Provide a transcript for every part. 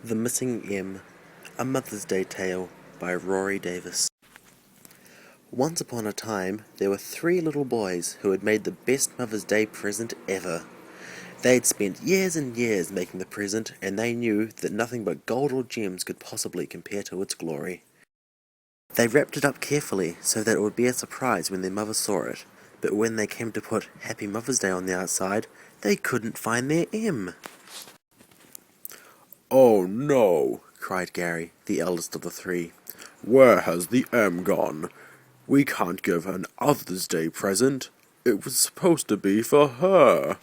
The Missing M, A Mother's Day Tale by Rory Davis. Once upon a time, there were 3 little boys who had made the best Mother's Day present ever. They had spent years and years making the present, and they knew that nothing but gold or gems could possibly compare to its glory. They wrapped it up carefully so that it would be a surprise when their mother saw it, but when they came to put Happy Mother's Day on the outside, they couldn't find their M. "Oh no!" cried Gary, the eldest of the 3. "Where has the M gone? We can't give an Mother's Day present. It was supposed to be for her."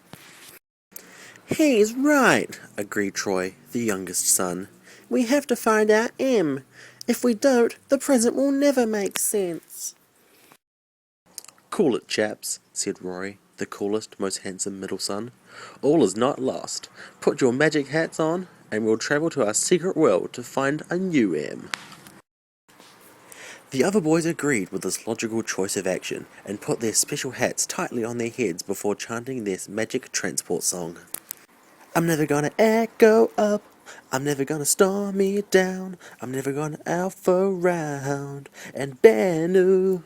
"He's right," agreed Troy, the youngest son. "We have to find our M. If we don't, the present will never make sense." "Cool it, chaps," said Rory, the coolest, most handsome middle son. "All is not lost. Put your magic hats on, and we'll travel to our secret world to find a new M." The other boys agreed with this logical choice of action, and put their special hats tightly on their heads before chanting their magic transport song. "I'm never gonna echo up, I'm never gonna storm me down, I'm never gonna alpha round, and Bennu."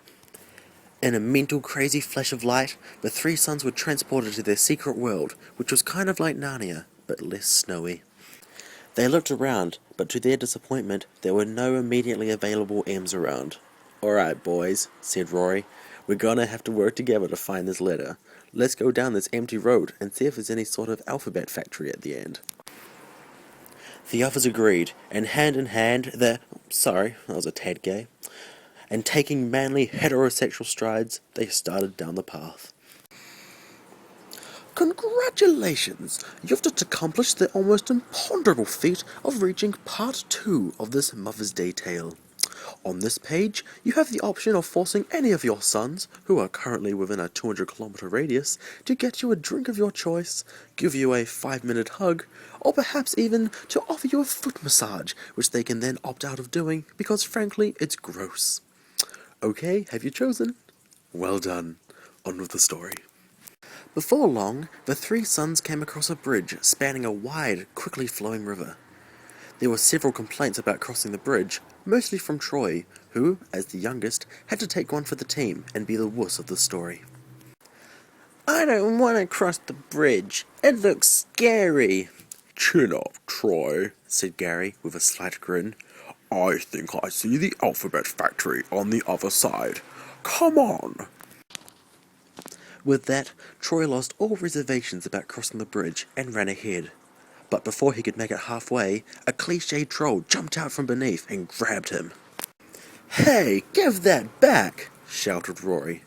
In a mental crazy flash of light, the 3 sons were transported to their secret world, which was kind of like Narnia, but less snowy. They looked around, but to their disappointment, there were no immediately available M's around. "Alright, boys," said Rory, "we're gonna have to work together to find this letter. Let's go down this empty road and see if there's any sort of alphabet factory at the end." The others agreed, and hand in hand, sorry, that was a tad gay. And taking manly heterosexual strides, they started down the path. "Congratulations! You've just accomplished the almost imponderable feat of reaching part 2 of this Mother's Day tale. On this page, you have the option of forcing any of your sons, who are currently within a 200-kilometer radius, to get you a drink of your choice, give you a 5-minute hug, or perhaps even to offer you a foot massage, which they can then opt out of doing because, frankly, it's gross. Okay, have you chosen? Well done. On with the story." Before long, the 3 sons came across a bridge spanning a wide, quickly flowing river. There were several complaints about crossing the bridge, mostly from Troy, who, as the youngest, had to take one for the team and be the wuss of the story. "I don't want to cross the bridge. It looks scary." "Chin up, Troy," said Gary, with a slight grin. "I think I see the alphabet factory on the other side. Come on." With that, Troy lost all reservations about crossing the bridge and ran ahead. But before he could make it halfway, a cliched troll jumped out from beneath and grabbed him. "Hey, give that back!" shouted Rory.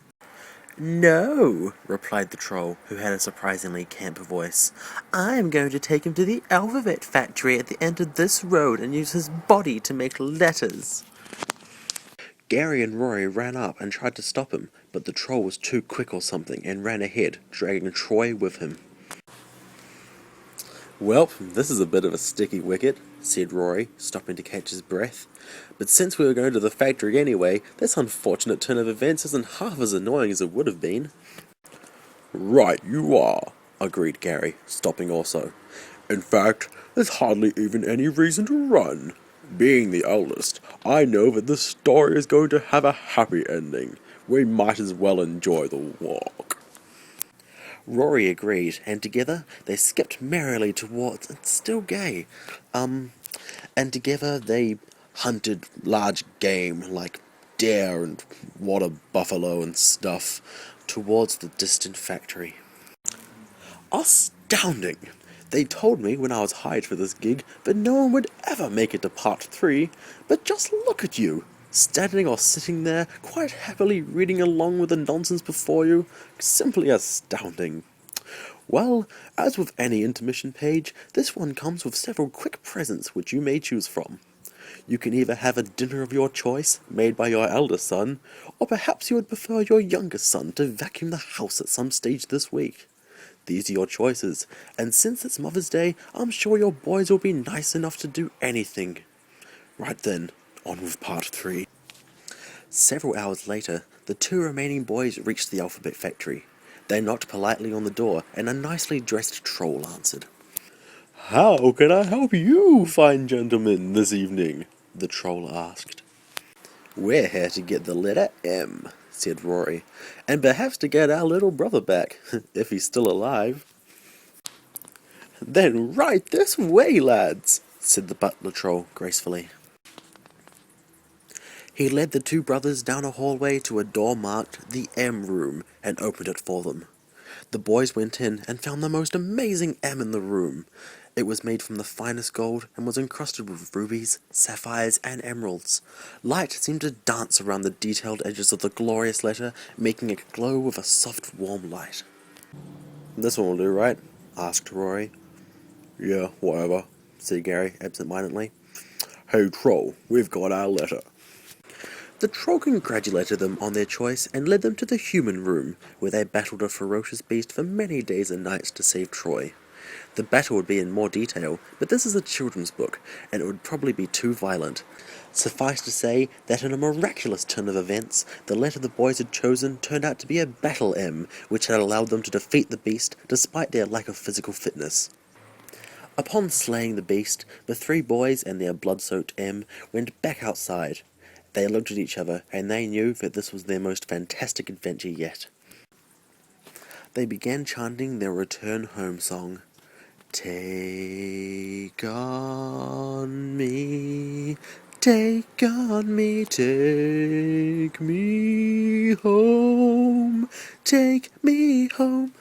"No," replied the troll, who had a surprisingly camp voice. "I am going to take him to the alphabet factory at the end of this road and use his body to make letters." Gary and Rory ran up and tried to stop him, but the troll was too quick or something and ran ahead, dragging Troy with him. "Well, this is a bit of a sticky wicket," said Rory, stopping to catch his breath. "But since we were going to the factory anyway, this unfortunate turn of events isn't half as annoying as it would have been." "Right you are," agreed Gary, stopping also. "In fact, there's hardly even any reason to run. Being the eldest, I know that this story is going to have a happy ending. We might as well enjoy the walk." Rory agreed, and together they skipped merrily towards, it's still gay, and together they hunted large game like deer and water buffalo and stuff towards the distant factory. Astounding! They told me when I was hired for this gig that no one would ever make it to part 3, but just look at you, standing or sitting there, quite happily reading along with the nonsense before you. Simply astounding. Well, as with any intermission page, this one comes with several quick presents which you may choose from. You can either have a dinner of your choice, made by your eldest son, or perhaps you would prefer your youngest son to vacuum the house at some stage this week. These are your choices, and since it's Mother's Day, I'm sure your boys will be nice enough to do anything. Right then, on with part 3. Several hours later, the 2 remaining boys reached the alphabet factory. They knocked politely on the door, and a nicely dressed troll answered. How can I help you, fine gentlemen, this evening? The troll asked. We're here to get the letter M, said Rory, and perhaps to get our little brother back, if he's still alive. Then right this way, lads, said the butler troll gracefully. He led the two brothers down a hallway to a door marked the M Room and opened it for them. The boys went in and found the most amazing M in the room. It was made from the finest gold and was encrusted with rubies, sapphires, and emeralds. Light seemed to dance around the detailed edges of the glorious letter, making it glow with a soft, warm light. This one will do, right? asked Rory. Yeah, whatever, said Gary absent-mindedly. Hey, troll, we've got our letter. The troll congratulated them on their choice and led them to the human room, where they battled a ferocious beast for many days and nights to save Troy. The battle would be in more detail, but this is a children's book, and it would probably be too violent. Suffice to say that in a miraculous turn of events, the letter the boys had chosen turned out to be a battle M, which had allowed them to defeat the beast despite their lack of physical fitness. Upon slaying the beast, the three boys and their blood-soaked M went back outside. They looked at each other, and they knew that this was their most fantastic adventure yet. They began chanting their return home song. Take on me, take on me, take me home, take me home.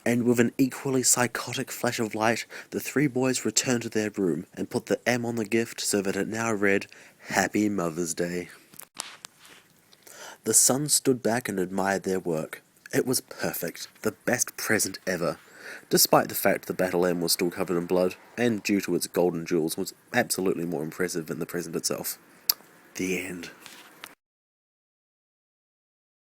And with an equally psychotic flash of light, the three boys returned to their room and put the M on the gift so that it now read, Happy Mother's Day. The son stood back and admired their work. It was perfect, the best present ever. Despite the fact the Battle M was still covered in blood, and due to its golden jewels was absolutely more impressive than the present itself. The end.